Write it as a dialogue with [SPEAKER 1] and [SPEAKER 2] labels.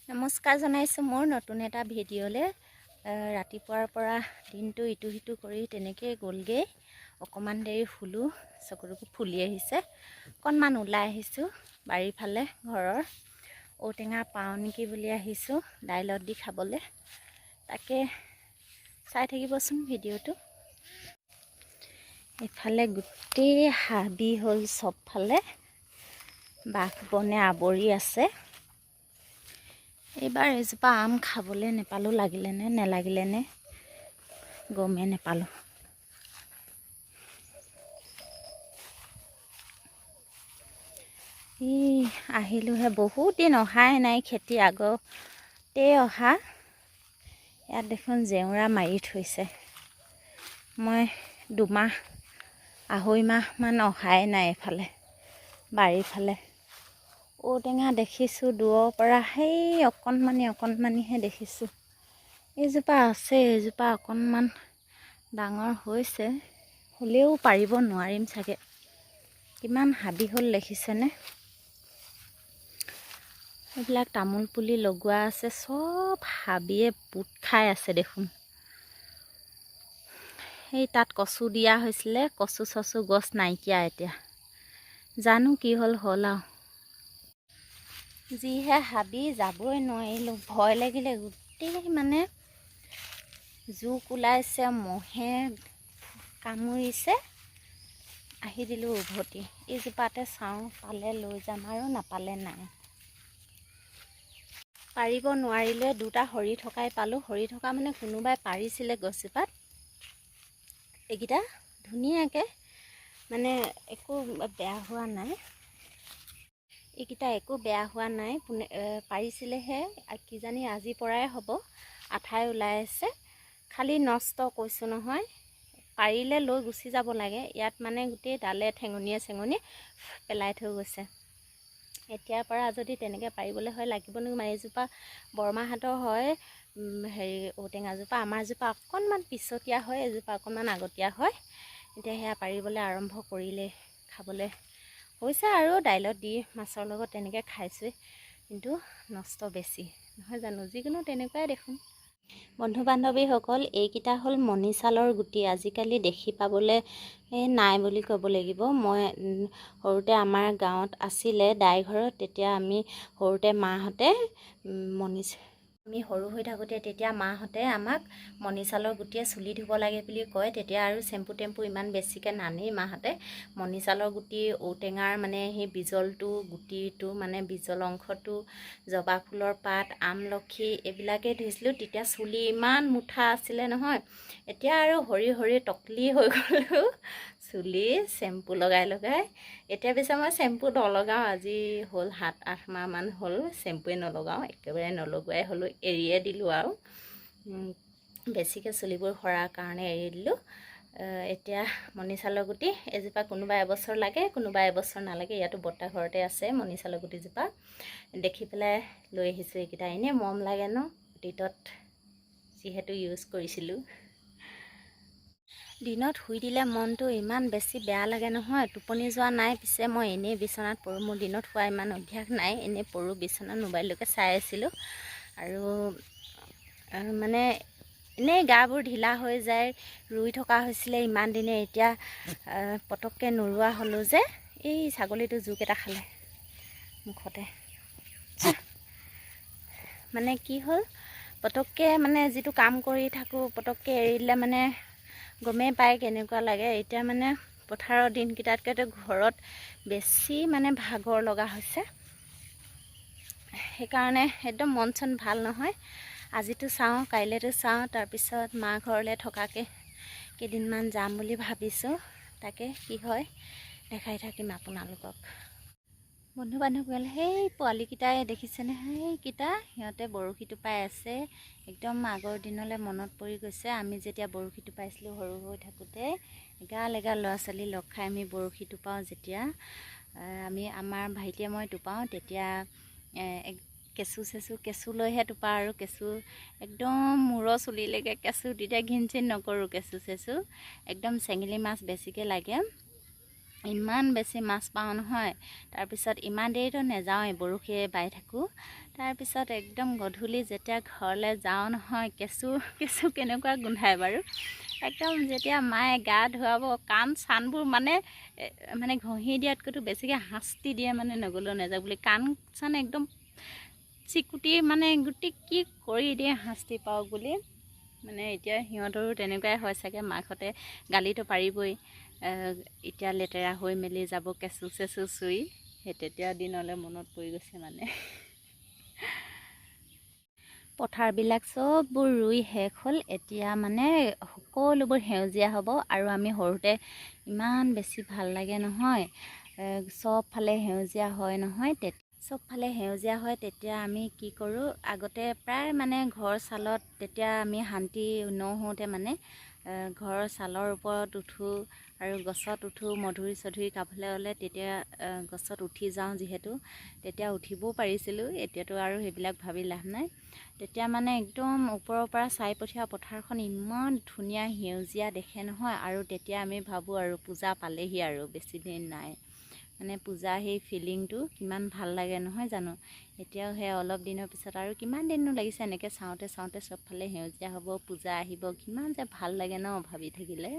[SPEAKER 1] নমস্কাৰ জনাইছোঁ মোৰ নতুন এটা ভিডিঅ'লৈ। ৰাতিপুৱাৰ পৰা দিনটো ইটো সিটো কৰি তেনেকৈ গ'লগৈ। অকণমান দেৰি শুলোঁ, চকুটুকু ফুলি আহিছে। অকণমান ওলাই আহিছোঁ বাৰীৰ ফালে, ঘৰৰ ঔটেঙা পাওঁ নেকি বুলি আহিছোঁ দাইলত দি খাবলৈ। তাকে চাই থাকিবচোন ভিডিঅ'টো। এইফালে গোটেই হাবি হ'ল, চবফালে বাঘ বনে আৱৰি আছে। এইবাৰ এজোপা আম খাবলৈ নেপালোঁ, লাগিলেনে নেলাগিলেনে গমেই নেপালোঁ। আহিলোঁহে, বহুত দিন অহাই নাই, খেতি আগতে অহা। ইয়াত দেখোন জেওৰা মাৰি থৈছে। মই 2 মাহ 2.5 মাহমান অহাই নাই এইফালে বাৰীৰ ফালে। ঔটেঙা দেখিছোঁ দূৰৰ পৰা, সেই অকণমানিহে দেখিছোঁ। এইজোপা আছে, এইজোপা অকণমান ডাঙৰ হৈছে, হ'লেও পাৰিব নোৱাৰিম চাগে। কিমান হাবি হ'ল দেখিছেনে? এইবিলাক তামোল পুলি লগোৱা আছে, চব হাবিয়ে পোত খাই আছে দেখোন। সেই তাত কচু দিয়া হৈছিলে, কচু চচু গছ নাইকিয়া এতিয়া। জানো কি হ'ল আৰু। যিহে হাবি, যাবই নোৱাৰিলোঁ, ভয় লাগিলে। গোটেই মানে জোক ওলাইছে, মহে কামুৰিছে। আহি দিলোঁ উভতি। এইজোপাতে চাওঁ, পালে লৈ যাম আৰু নাপালে নাই। পাৰিব নোৱাৰিলে, 2টা সৰি থকাই পালোঁ। সৰি থকা মানে কোনোবাই পাৰিছিলে গছজোপাত। এইকেইটা ধুনীয়াকৈ মানে একো বেয়া হোৱা নাই। এইকেইটা একো বেয়া হোৱা নাই, পাৰিছিলেহে, কিজানি আজিৰ পৰাই হ'ব। আঠাই ওলাই আছে, খালি নষ্ট কৈছোঁ নহয়। পাৰিলে লৈ গুচি যাব লাগে। ইয়াত মানে গোটেই ডালে ঠেঙনিয়ে পেলাই থৈ গৈছে। এতিয়াৰ পৰা যদি তেনেকৈ পাৰিবলৈ হয় লাগিবনো। এইজোপা বৰমাহঁতৰ হয়, ঔটেঙাজোপা। আমাৰজোপা অকণমান পিছতীয়া হয়, এজোপা অকণমান আগতীয়া হয়। এতিয়া সেয়া পাৰিবলৈ আৰম্ভ কৰিলে, খাবলৈ হৈছে আৰু দাইলত দি মাছৰ লগত তেনেকৈ খাইছোঁ। কিন্তু নষ্ট বেছি নহয় জানো, যিকোনো তেনেকুৱাই দেখোন। বন্ধু বান্ধৱীসকল, এইকেইটা হ'ল মণি চালৰ গুটি। আজিকালি দেখি পাবলৈ নাই বুলি ক'ব লাগিব। মই সৰুতে আমাৰ গাঁৱত আছিলে দাই ঘৰত, তেতিয়া আমি সৰুতে মাহঁতে আমি সৰু হৈ থাকোঁতে তেতিয়া মাহঁতে আমাক মণি চালৰ গুটিয়ে চুলি ধুব লাগে বুলি কয়। তেতিয়া আৰু চেম্পু টেম্পু ইমান বেছিকৈ নানেই মাহঁতে। মণি চালৰ গুটি, ঔটেঙাৰ মানে সেই বিজলটো, গুটিটো মানে বিজল অংশটো, জবা ফুলৰ পাত, আমলখি এইবিলাকেই ধুইছিলোঁ। তেতিয়া চুলি ইমান মুঠা আছিলে নহয়। এতিয়া আৰু সৰি টকলি হৈ গ'লোঁ চুলি চেম্পু লগাই। এতিয়া পিছে মই চেম্পু নলগাওঁ। আজি হ'ল 7-8 মাহমান হ'ল চেম্পুৱে নলগাওঁ, একেবাৰে নলগোৱাই হ'লোঁ, এৰিয়ে দিলোঁ আৰু। বেছিকৈ চুলিবোৰ সৰাৰ কাৰণে এৰি দিলোঁ। এতিয়া মণি চালৰ গুটি এজোপা কোনোবা এবছৰ লাগে, কোনোবা এবছৰ নালাগে। ইয়াতো বৰ্তা ঘৰতে আছে মণি চালৰ গুটিজোপা। দেখি পেলাই লৈ আহিছোঁ। এইকেইটা এনেই মৰম লাগে ন, অতীতত যিহেতু ইউজ কৰিছিলোঁ। দিনত শুই দিলে মনটো ইমান বেছি বেয়া লাগে নহয়। টোপনি যোৱা নাই, পিছে মই এনেই বিচনাত পৰোঁ। মোৰ দিনত শুৱা ইমান অভ্যাস নাই, এনেই পৰোঁ বিচনাত, মোবাইলটোকে চাই আছিলোঁ। আৰু মানে এনেই গাবোৰ ঢিলা হৈ যায়। ৰুই থকা হৈছিলে ইমান দিনে, এতিয়া পটককৈ নোৰোৱা হ'লোঁ যে। এই ছাগলীটো জোক এটা খালে মুখতে। মানে কি হ'ল, পটককৈ মানে যিটো কাম কৰি থাকোঁ, পটককৈ এৰি দিলে মানে গমেই পায় কেনেকুৱা লাগে। এতিয়া মানে পথাৰৰ দিনকেইটাতকৈ ঘৰত বেছি মানে ভাগৰ লগা হৈছে। সেইকাৰণে একদম মন চন ভাল নহয়। আজিতো চাওঁ, কাইলৈতো চাওঁ, তাৰপিছত মা ঘৰলৈ থকাকৈ কেইদিনমান যাম বুলি ভাবিছোঁ। তাকে কি হয় দেখাই থাকিম আপোনালোকক। বন্ধু বান্ধৱীসকল, সেই পোৱালিকেইটাই দেখিছেনে? সেইকেইটা সিহঁতে বৰশী টোপাই আছে। একদম আগৰ দিনলৈ মনত পৰি গৈছে। আমি যেতিয়া বৰশী টোপাইছিলোঁ সৰু হৈ থাকোঁতে, এগাল ল'ৰা ছোৱালী লগ খাই আমি বৰশী টোপাওঁ। যেতিয়া আমাৰ ভাইটিয়ে মই টোপাওঁ, তেতিয়া কেঁচু লৈহে টোপা আৰু কেঁচু একদম মূৰৰ চুলিলৈকে কেঁচু। তেতিয়া ঘিন চিন নকৰোঁ কেঁচু একদম চেঙেলী মাছ বেছিকৈ লাগে। ইমান বেছি মাছ পাওঁ নহয়। তাৰপিছত ইমান দেৰিতো নাযাওঁৱেই, বৰশীয়ে বাই থাকোঁ। তাৰপিছত একদম গধূলি যেতিয়া ঘৰলৈ যাওঁ নহয়, কেঁচু কেনেকুৱা গোন্ধায় বাৰু। একদম যেতিয়া মায়ে গা ধুৱাব, কাণ চানবোৰ মানে ঘঁহি দিয়াতকৈতো বেছিকৈ শাস্তি দিয়ে, মানে নগ'লেও নাযাওঁ বুলি। কাণ চান একদম চিকুটি মানে গোটেই কি কৰি দিয়ে শাস্তি পাওঁ বুলি। মানে এতিয়া সিহঁতৰো তেনেকুৱাই হয় চাগে, মাকহঁতে গালিটো পাৰিবই। এতিয়া লেতেৰা হৈ মেলি যাব কেঁচু চেঁচু চুই, সেই তেতিয়া দিনলৈ মনত পৰি গৈছে মানে। পথাৰবিলাক চববোৰ ৰুই শেষ হ'ল, এতিয়া মানে সকলোবোৰ সেউজীয়া হ'ব। আৰু আমি সৰুতে ইমান বেছি ভাল লাগে নহয়, চবফালে সেউজীয়া হয় নহয়। চবফালে সেউজীয়া হয়, তেতিয়া আমি কি কৰোঁ, আগতে প্ৰায় মানে ঘৰ চালত তেতিয়া আমি শান্তি নহওঁতে মানে ঘৰৰ ছালৰ ওপৰত উঠোঁ আৰু গছত উঠোঁ। মধুৰি চধুৰি খাবলৈ হ'লে তেতিয়া গছত উঠি যাওঁ, যিহেতু তেতিয়া উঠিবও পাৰিছিলোঁ। এতিয়াতো আৰু সেইবিলাক ভাবি লাভ নাই। তেতিয়া মানে একদম ওপৰৰ পৰা চাই পঠিওৱা পথাৰখন ইমান ধুনীয়া সেউজীয়া দেখে নহয়। আৰু তেতিয়া আমি ভাবোঁ আৰু পূজা পালেহি আৰু বেছি দিন নাই, মানে পূজা সেই ফিলিংটো কিমান ভাল লাগে নহয় জানো। এতিয়াও সেই অলপ দিনৰ পিছত আৰু কিমান দিনো লাগিছে এনেকৈ চাওঁতে চাওঁতে চবফালে সেউজীয়া হ'ব, পূজা আহিব, কিমান যে ভাল লাগে ন ভাবি থাকিলে।